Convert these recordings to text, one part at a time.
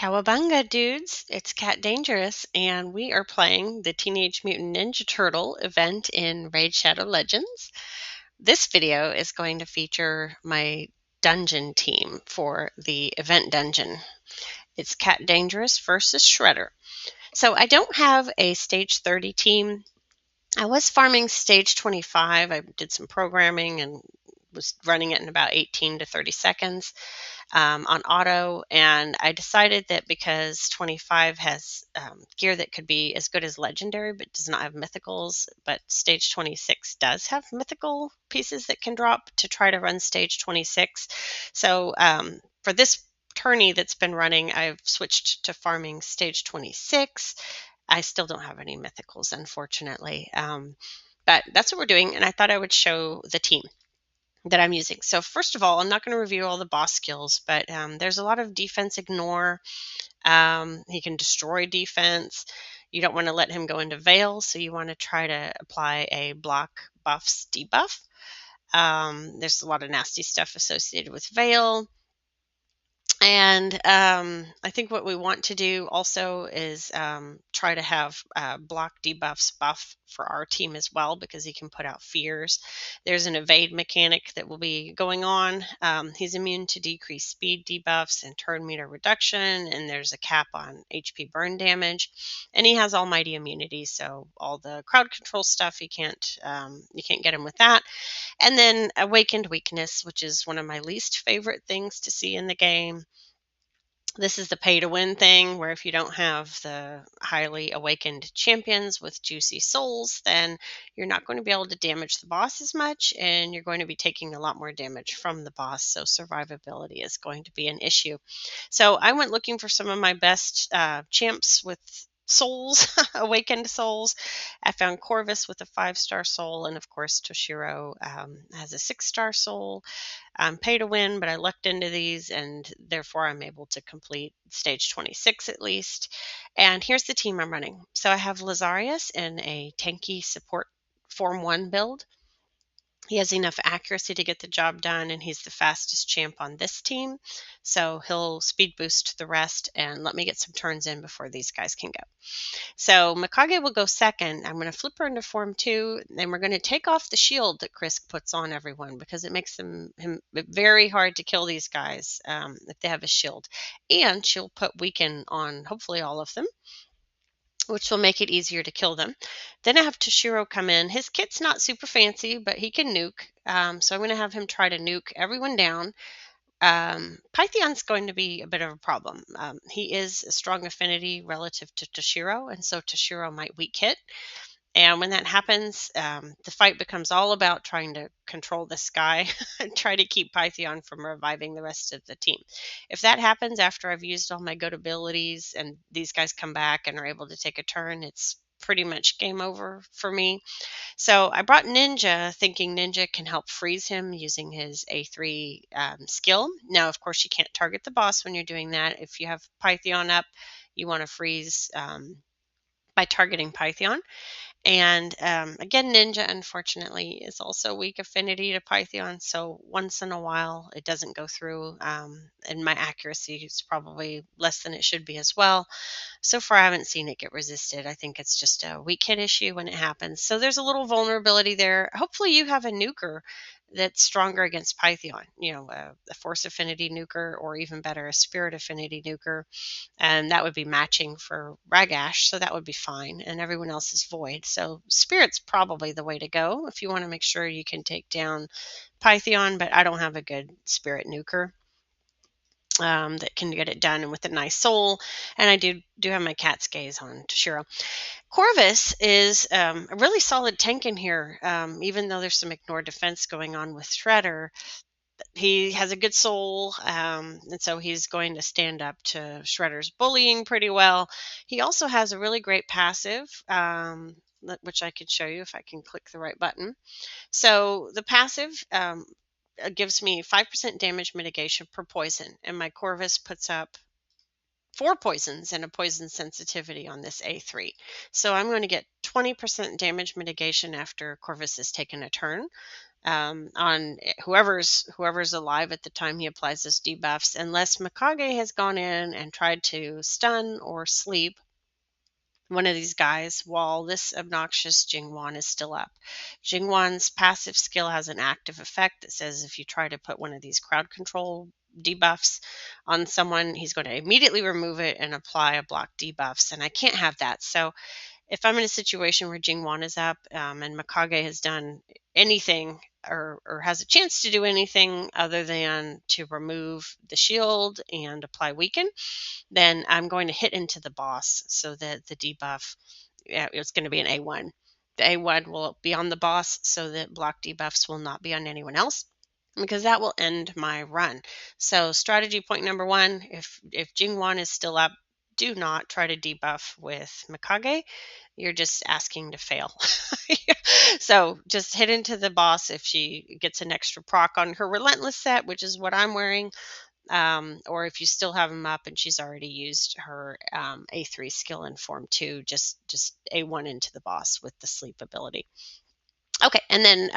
Cowabunga, dudes! It's Cat Dangerous, and we are playing the Teenage Mutant Ninja Turtle event in Raid Shadow Legends. This video is going to feature my dungeon team for the event dungeon. It's Cat Dangerous versus Shredder. So I don't have a stage 30 team. I was farming stage 25. I did some programming and was running it in about 18 to 30 seconds on auto. And I decided that because 25 has gear that could be as good as legendary but does not have mythicals, but stage 26 does have mythical pieces that can drop, to try to run stage 26. So for this tourney that's been running, I've switched to farming stage 26. I still don't have any mythicals, unfortunately. But that's what we're doing, and I thought I would show the team that I'm using. So first of all, I'm not going to review all the boss skills, but there's a lot of defense ignore. He can destroy defense. You don't want to let him go into veil, so you want to try to apply a block buffs debuff. There's a lot of nasty stuff associated with veil. And I think what we want to do also is try to have block debuffs buff for our team as well, because he can put out fears. There's an evade mechanic that will be going on. He's immune to decreased speed debuffs and turn meter reduction, and there's a cap on HP burn damage. And he has almighty immunity, so all the crowd control stuff, you can't get him with that. And then awakened weakness, which is one of my least favorite things to see in the game. This is the pay to win thing, where if you don't have the highly awakened champions with juicy souls, then you're not going to be able to damage the boss as much, and you're going to be taking a lot more damage from the boss. So survivability is going to be an issue. So I went looking for some of my best champs with souls, awakened souls. I found Corvus with a 5-star soul, and of course Toshiro has a 6-star soul. I'm pay to win, but I lucked into these, and therefore I'm able to complete stage 26 at least. And here's the team I'm running. So I have Lazarius in a tanky support Form 1 build. He has enough accuracy to get the job done, and he's the fastest champ on this team. So he'll speed boost the rest and let me get some turns in before these guys can go. So Mikage will go second. I'm going to flip her into Form 2, and we're going to take off the shield that Chris puts on everyone, because it makes him very hard to kill these guys if they have a shield. And she'll put weaken on hopefully all of them, which will make it easier to kill them. Then I have Toshiro come in. His kit's not super fancy, but he can nuke. So I'm going to have him try to nuke everyone down. Pythion's going to be a bit of a problem. He is a strong affinity relative to Toshiro, and so Toshiro might weak hit. And when that happens, the fight becomes all about trying to control this guy and try to keep Python from reviving the rest of the team. If that happens after I've used all my good abilities and these guys come back and are able to take a turn, it's pretty much game over for me. So I brought Ninja, thinking Ninja can help freeze him using his A3 skill. Now, of course, you can't target the boss when you're doing that. If you have Python up, you want to freeze by targeting Python. And again, Ninja, unfortunately, is also weak affinity to Python. So once in a while, it doesn't go through. And my accuracy is probably less than it should be as well. So far, I haven't seen it get resisted. I think it's just a weak hit issue when it happens. So there's a little vulnerability there. Hopefully you have a nuker that's stronger against Python, a force affinity nuker, or even better, a spirit affinity nuker. And that would be matching for Ragash, so that would be fine. And everyone else is void. So spirit's probably the way to go if you want to make sure you can take down Python, but I don't have a good spirit nuker that can get it done and with a nice soul. And I do have my cat's gaze on Toshiro. Corvus is a really solid tank in here, even though there's some ignored defense going on with Shredder. He has a good soul, and so he's going to stand up to Shredder's bullying pretty well. He also has a really great passive, which I could show you if I can click the right button. So the passive gives me 5% damage mitigation per poison, and my Corvus puts up 4 poisons and a poison sensitivity on this A3. So I'm going to get 20% damage mitigation after Corvus has taken a turn. on whoever's alive at the time he applies those debuffs, unless Mikage has gone in and tried to stun or sleep one of these guys while this obnoxious Jingwan is still up. Jingwan's passive skill has an active effect that says if you try to put one of these crowd control debuffs on someone, he's going to immediately remove it and apply a block debuffs, and I can't have that. So if I'm in a situation where Jingwan is up and Mikage has done anything or has a chance to do anything other than to remove the shield and apply weaken, then I'm going to hit into the boss so that the debuff, it's going to be an A1. The A1 will be on the boss so that block debuffs will not be on anyone else, because that will end my run. So strategy point number one, if Jingwan is still up, do not try to debuff with Mikage. You're just asking to fail. So just hit into the boss if she gets an extra proc on her relentless set, which is what I'm wearing, or if you still have them up and she's already used her A3 skill in form 2, just A1 into the boss with the sleep ability. Okay, and then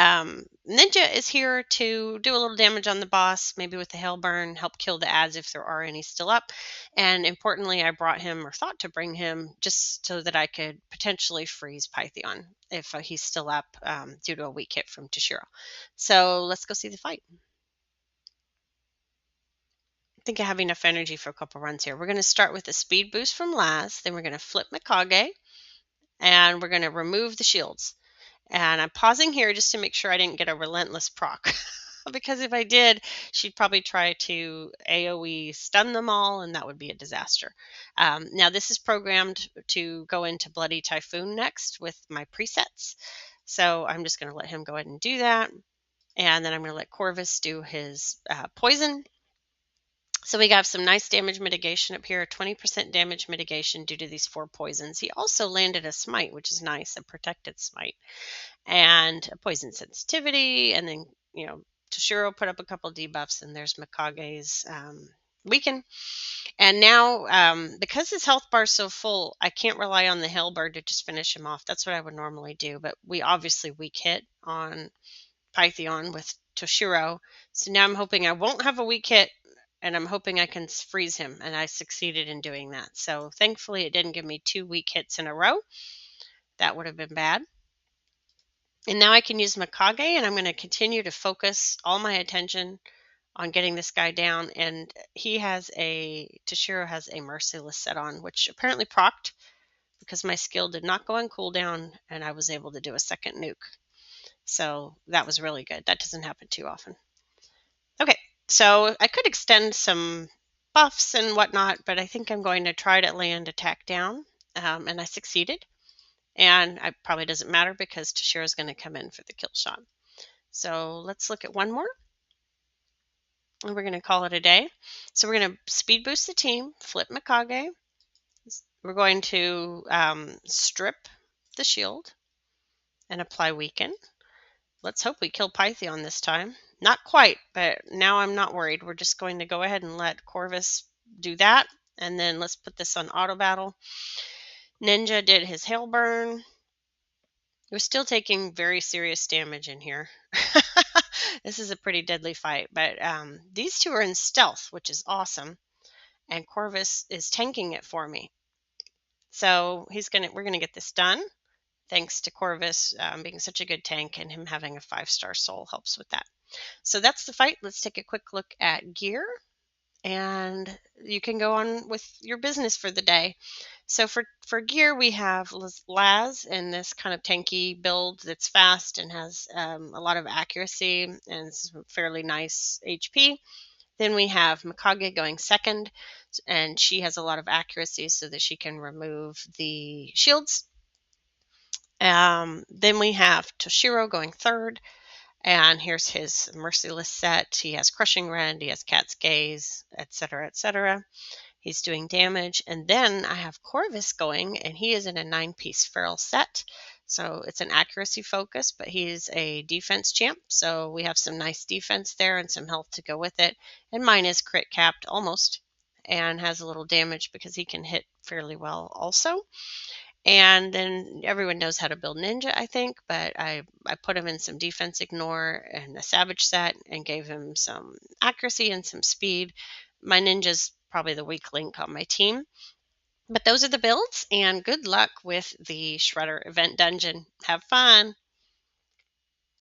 Ninja is here to do a little damage on the boss, maybe with the hail burn, help kill the ads if there are any still up. And importantly, I brought him, or thought to bring him, just so that I could potentially freeze Pythion if he's still up due to a weak hit from Toshiro. So let's go see the fight. I think I have enough energy for a couple runs here. We're going to start with a speed boost from Laz, then we're going to flip Mikage, and we're going to remove the shields. And I'm pausing here just to make sure I didn't get a relentless proc. Because if I did, she'd probably try to AoE stun them all, and that would be a disaster. Now, this is programmed to go into Bloody Typhoon next with my presets. So I'm just going to let him go ahead and do that. And then I'm going to let Corvus do his poison. So we got some nice damage mitigation up here, 20% damage mitigation due to these 4 poisons. He also landed a smite, which is nice, a protected smite, and a poison sensitivity. And then, Toshiro put up a couple debuffs, and there's Mikage's weaken. And now, because his health bar is so full, I can't rely on the Hellbird to just finish him off. That's what I would normally do, but we obviously weak hit on Pythion with Toshiro. So now I'm hoping I won't have a weak hit, and I'm hoping I can freeze him, and I succeeded in doing that. So thankfully it didn't give me 2 weak hits in a row. That would have been bad. And now I can use Mikage, and I'm going to continue to focus all my attention on getting this guy down. And Toshiro has a Merciless set on, which apparently procced because my skill did not go on cooldown, and I was able to do a second nuke. So that was really good. That doesn't happen too often. Okay, so I could extend some buffs and whatnot, but I think I'm going to try to land attack down, and I succeeded. And it probably doesn't matter because Toshiro is going to come in for the kill shot. So let's look at one more, and we're going to call it a day. So we're going to speed boost the team, flip Mikage. We're going to strip the shield and apply weaken. Let's hope we kill Pythion this time. Not quite, but now I'm not worried. We're just going to go ahead and let Corvus do that. And then let's put this on auto battle. Ninja did his hail burn. We're still taking very serious damage in here. This is a pretty deadly fight, but these two are in stealth, which is awesome. And Corvus is tanking it for me. So we're gonna get this done. Thanks to Corvus being such a good tank, and him having a 5-star soul helps with that. So that's the fight. Let's take a quick look at gear, and you can go on with your business for the day. So for gear, we have Laz in this kind of tanky build that's fast and has a lot of accuracy and some fairly nice HP. Then we have Mikage going second, and she has a lot of accuracy so that she can remove the shields. Then we have Toshiro going third, and here's his Merciless set. He has Crushing Rend, he has Cat's Gaze, etc., etc. He's doing damage. And then I have Corvus going, and he is in a 9-piece feral set. So it's an accuracy focus, but he's a defense champ. So we have some nice defense there and some health to go with it. And mine is crit capped almost, and has a little damage because he can hit fairly well also. And then everyone knows how to build ninja, I think, but I put him in some defense ignore and a savage set and gave him some accuracy and some speed. My ninja's probably the weak link on my team. But those are the builds, and good luck with the Shredder event dungeon. Have fun!